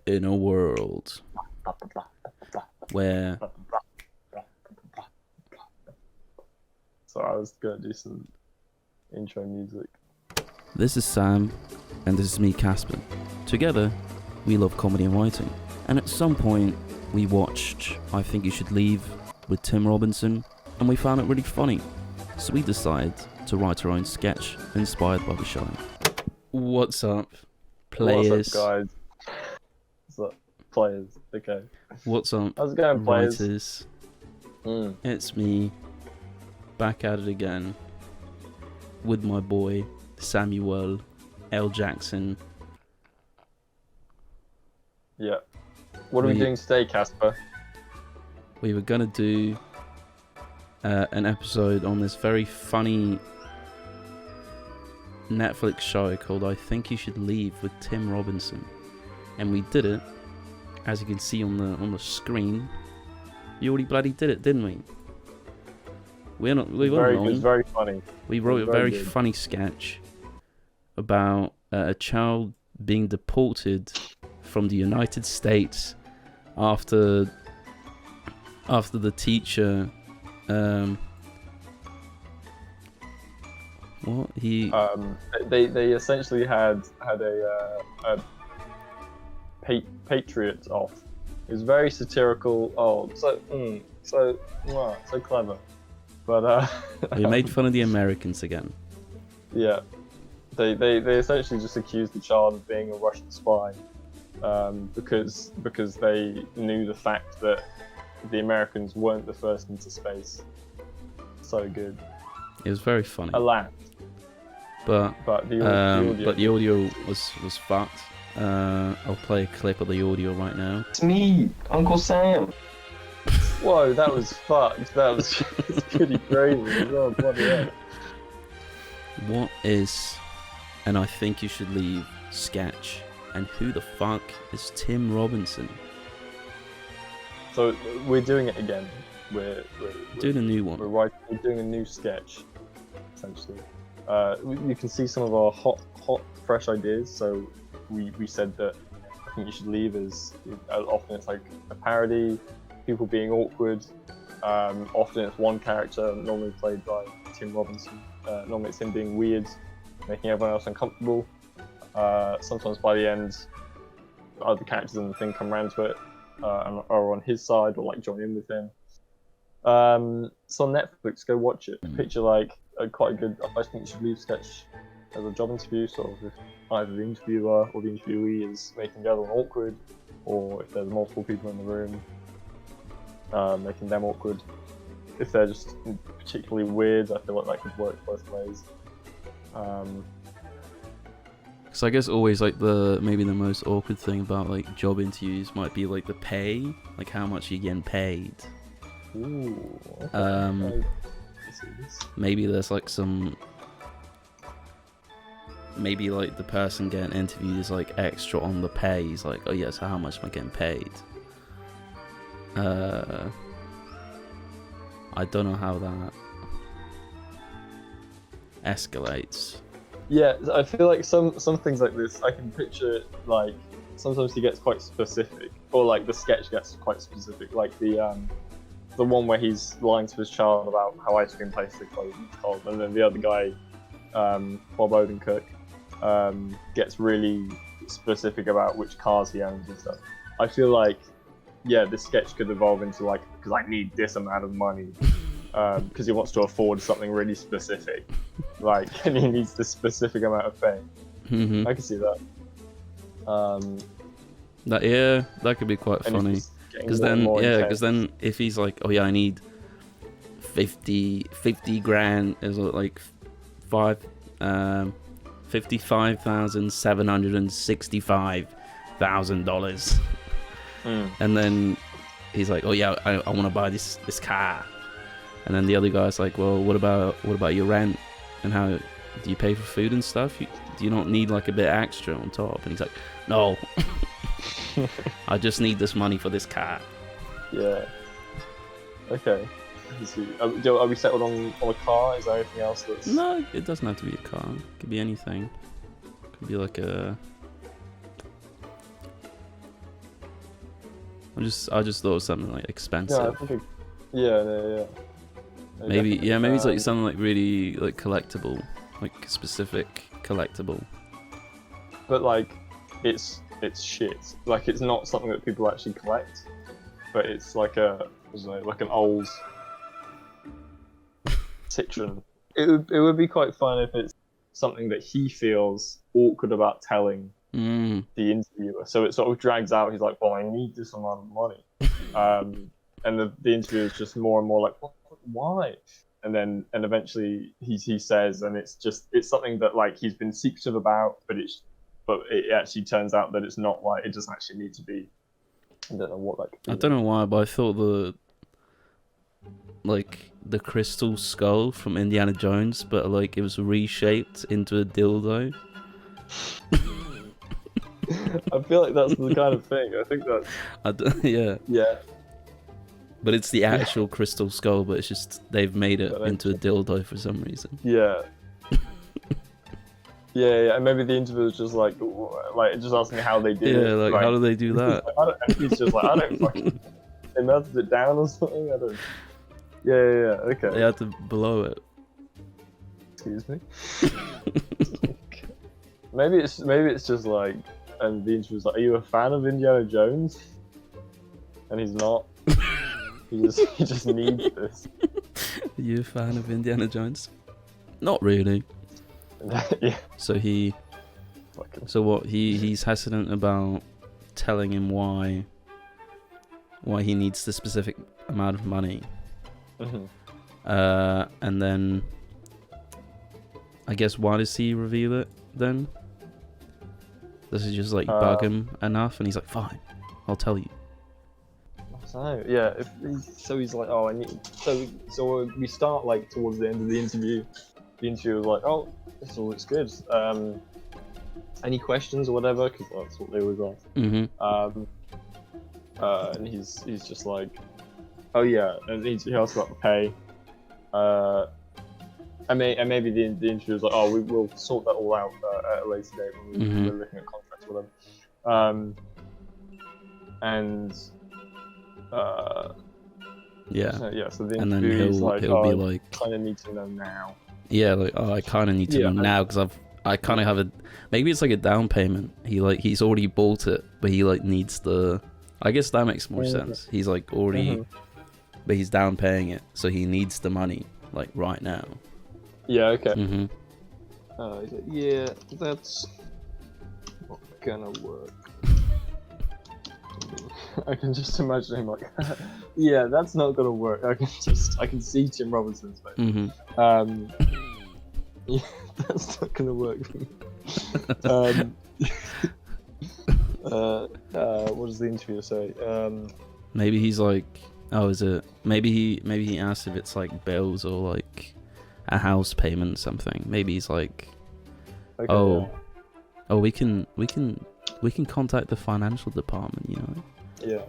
in a world where So I was gonna do some intro music. this is Sam and this is me, Casper. Together, we love comedy and writing. And at some point, we watched I Think You Should Leave with Tim Robinson, and we found it really funny. So we decided to write our own sketch inspired by the show. What's up, players? What's up, guys? What's up, players? Okay. What's up, How's it going, players? writers? It's me, back at it again, with my boy, Samuel L. Jackson. Yeah. What are we doing today, Casper? We were gonna do an episode on this very funny Netflix show called I Think You Should Leave with Tim Robinson, and we did it, as you can see on the screen. You already bloody did it, didn't we? We weren't It was very funny. We wrote a very good. funny sketch about a child being deported from the United States after the teacher they essentially had a patriot off. It was very satirical. Oh, so clever. But we made fun of the Americans again. Yeah, they essentially just accused the child of being a Russian spy, because they knew the fact that the Americans weren't the first into space. So good. It was very funny. Alas. But the audio was fucked. I'll play a clip of the audio right now. It's me, Uncle Sam. Whoa, that was fucked. That was pretty crazy. Oh, bloody hell. What is an I Think You Should Leave sketch? And who the fuck is Tim Robinson? So we're doing it again. We're doing a new one. We're doing a new sketch, essentially. You can see some of our hot, fresh ideas. So we said that I Think You Should Leave is often it's like a parody, people being awkward. Often it's one character, normally played by Tim Robinson. Normally it's him being weird, making everyone else uncomfortable. Sometimes by the end, other characters in the thing come around to it and are on his side or like join in with him. It's on Netflix. Go watch it. Picture like quite a good I Think You Should Leave sketch as a job interview, sort of if either the interviewer or the interviewee is making the other one awkward, or if there's multiple people in the room, making them awkward. If they're just particularly weird, I feel like that could work both ways. So I guess always like maybe the most awkward thing about like job interviews might be like the pay, like how much you're getting paid. Ooh. Okay. Maybe there's like maybe like the person getting interviewed is like extra on the pay. He's like, oh yeah, so how much am I getting paid? I don't know how that escalates. Yeah, I feel like some things like this, I can picture it like sometimes he gets quite specific, or like the sketch gets quite specific, like the one where he's lying to his child about how ice cream tastes cold, and then the other guy, Bob Odenkirk, gets really specific about which cars he owns and stuff. I feel like, yeah, this sketch could evolve into like, because I need this amount of money, because he wants to afford something really specific, like, and he needs this specific amount of fame. Mm-hmm. I can see that. That could be quite funny. Because then if he's like, oh yeah, I need 50 grand, is like $55,765,000, and then he's like, oh yeah, I want to buy this car, and then the other guy's like, well, what about your rent, and how do you pay for food and stuff? Do you not need like a bit extra on top? And he's like, no. I just need this money for this car. Yeah. Okay. Are we settled on a car? Is there anything else that's... No, it doesn't have to be a car. It could be anything. It could be like a I just thought it was something like Yeah, expensive. I think yeah. Maybe Definitely. maybe it's like something like really like collectible, like specific collectible. But like, it's shit. Like, it's not something that people actually collect. But it's like like an old citron. It would be quite fun if it's something that he feels awkward about telling Mm. the interviewer. So it sort of drags out. He's like, "Well, I need this amount of money," and the interviewer is just more and more like, "Why?" And eventually he says, and it's something that like he's been secretive about, but it actually turns out that it's not like it doesn't actually need to be. I don't know what that could be. I don't know why, but I thought the crystal skull from Indiana Jones, but like it was reshaped into a dildo. I feel like that's the kind of thing. I think that's Yeah. yeah. But it's the actual crystal skull, but it's just they've made it into a dildo for some reason. Yeah. Yeah, and maybe the interviewer's just like just asking how they did it. Yeah, like how do they do that? And he's just like, I don't fucking. They melted it down or something. I don't. Yeah. Okay. They had to blow it. Excuse me. Maybe it's just like, and the interviewer's like, "Are you a fan of Indiana Jones?" And he's not. he just needs this. Are you a fan of Indiana Jones? Not really. Yeah. So he's hesitant about telling him why he needs the specific amount of money. Mm-hmm. And then I guess why does he reveal it then? Does he just like bug him enough and he's like, "Fine, I'll tell you." So yeah, he's like, "Oh, I need." So we start like towards the end of the interview. The interviewer was like, "Oh, this all looks good. Any questions or whatever?" Because that's what they always ask. Mm-hmm. And he's just like, "Oh yeah," and he asks about the pay. And maybe the interviewer's like, "Oh, we'll sort that all out at a later date when we're looking at contracts with them." Yeah. So the And then interviewer's like, he'll be like, "Kind of need to know now." yeah, like, "Oh, I kind of need to know now because I kind of have a, maybe it's like a down payment. He's already bought it, but he like needs the, I guess that makes more sense. He's like already, but he's down paying it, so he needs the money like right now." Yeah. Okay. Mm-hmm. He's like, "Yeah, that's not gonna work." I can just imagine him like, "Yeah, that's not gonna work." I can see Tim Robinson's face. Mm-hmm. Yeah, that's not gonna work for me. What does the interviewer say? Maybe he's like, oh, is it? Maybe he asks if it's like bills or like a house payment or something. Maybe he's like, Okay, oh, we can contact the financial department, you know. yeah.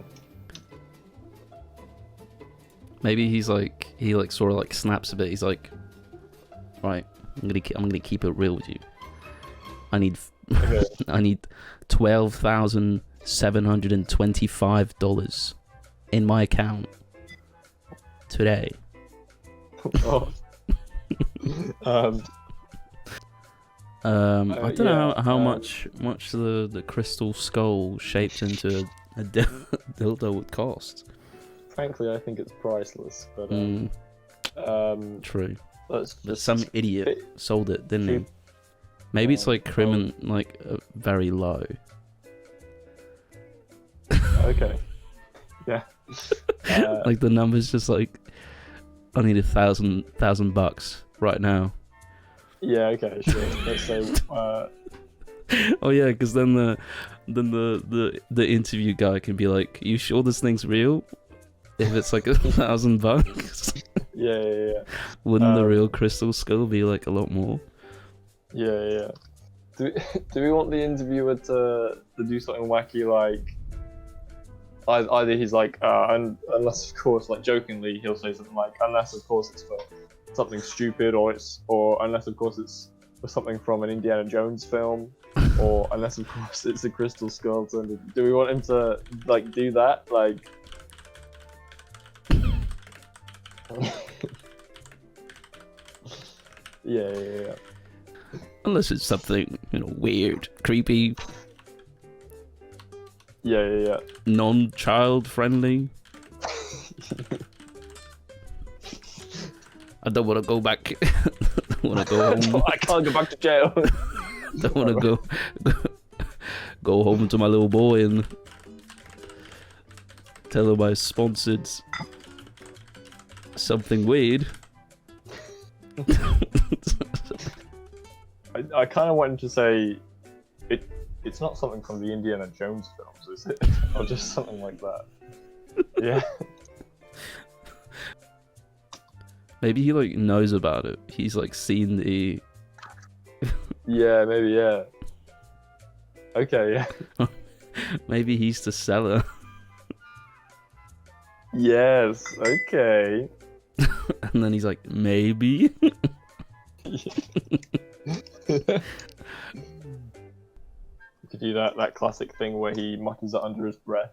Maybe he sort of like snaps a bit. He's like, right, I'm gonna keep it real with you. I need Okay. I need $12,725 in my account today. Oh. I don't know how yeah, much the crystal skull shaped into a dildo would cost. Frankly, I think it's priceless. But True. let's But just some idiot sold it, didn't he? keep- Maybe it's like very low. Okay. Yeah. Like the number's just like, I need $1,000 right now. Yeah. Okay. Sure. Let's say. Oh yeah, because then the interview guy can be like, "You sure this thing's real? If it's like $1,000, Yeah. wouldn't the real crystal skull be like a lot more?" Yeah. Do we want the interviewer to do something wacky like? Either he's like, unless of course, like jokingly, he'll say something like, "Unless of course it's for something stupid," or unless of course it's for something from an Indiana Jones film, Or unless of course it's a crystal skull. Do we want him to like do that? Like yeah. Unless it's something, weird, creepy, Yeah. non-child friendly. I don't want to go back. I don't want to go home. I can't go back to jail. Don't want to go home to my little boy and tell him I sponsored something weird. I kind of wanted to say it's not something from the Indiana Jones films, is it? Or just something like that. Yeah. Maybe he knows about it. He's seen the. Yeah, maybe, yeah. Okay, yeah. Maybe he's the seller. Yes, okay. And then he's like, maybe. You could do that classic thing where he mutters it under his breath.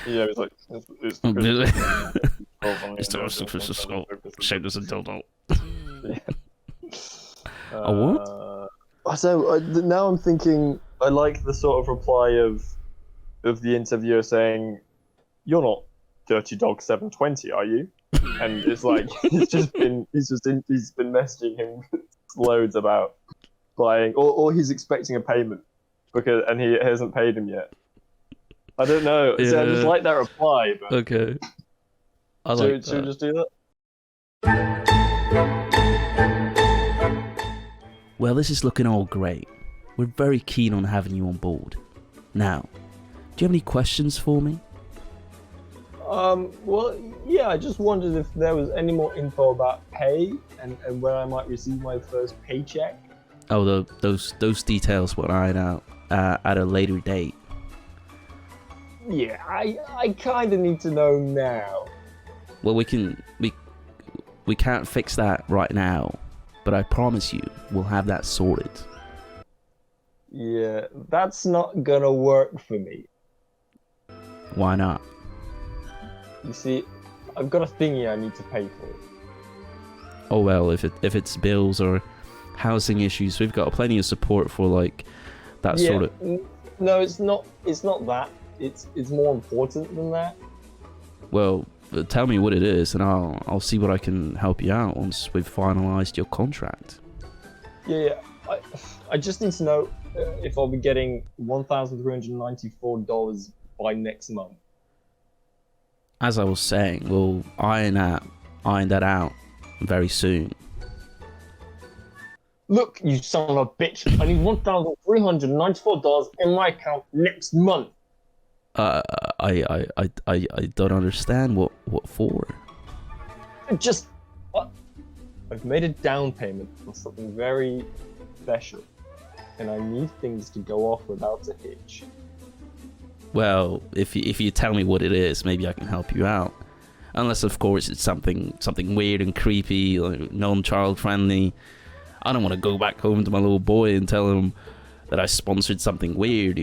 Yeah, it's like it's Crystal Skull. Shaped as a dildo. A what? So now I'm thinking, I like the sort of reply of the interviewer saying, "You're not Dirty Dog 720, are you?" And it's like he's been messaging him loads about buying, or he's expecting a payment and he hasn't paid him yet. I don't know. Yeah. So I just like that reply. But Okay. should we just do that? Well, this is looking all great. We're very keen on having you on board. Now, do you have any questions for me? Well, yeah, I just wondered if there was any more info about pay and when I might receive my first paycheck. Oh, those details will iron out at a later date. Yeah, I kind of need to know now. Well, we can't fix that right now, but I promise you, we'll have that sorted. Yeah, that's not gonna work for me. Why not? You see, I've got a thingy I need to pay for. Oh well, if it's bills or housing issues, we've got plenty of support for that sort of. No, it's not. It's not that. It's more important than that. Well, tell me what it is, and I'll see what I can help you out once we've finalised your contract. Yeah. I just need to know if I'll be getting $1,394 by next month. As I was saying, we'll iron that out very soon. Look, you son of a bitch! I need $1,394 in my account next month. I don't understand what for. I've made a down payment on something very special, and I need things to go off without a hitch. Well, if you tell me what it is, maybe I can help you out. Unless, of course, it's something weird and creepy, non-child friendly. I don't want to go back home to my little boy and tell him that I sponsored something weird.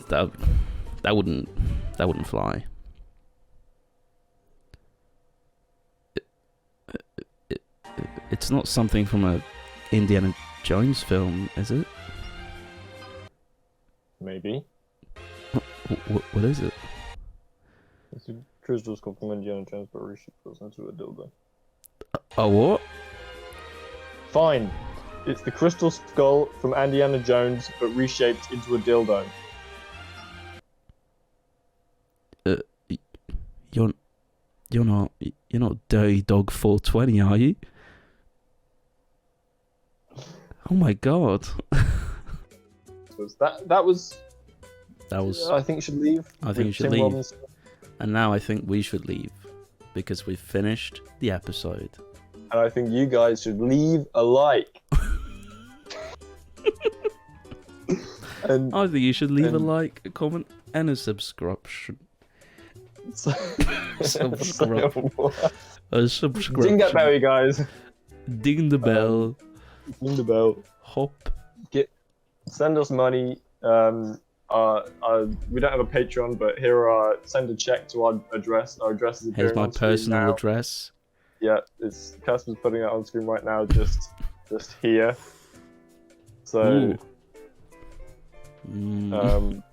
That wouldn't fly. It's not something from a Indiana Jones film, is it? Maybe. What is it? It's a crystal skull from Indiana Jones, but reshaped into a dildo. A what? Fine. It's the crystal skull from Indiana Jones, but reshaped into a dildo. You're not Dirty Dog 420, are you? Oh my god. That was. I think you should leave. I think you should leave. And now I think we should leave because we've finished the episode. And I think you guys should leave a like. And I think you should leave a like, a comment, and a subscription. A subscription. Ding that bell, you guys. Ding the bell. Ding the bell. Hop. send us money. We don't have a Patreon, but send a check to our address. Our address is Here's appearing my on screen personal now. address. Yeah, it's Casper's putting it on screen right now, just here. So, Ooh. Mm.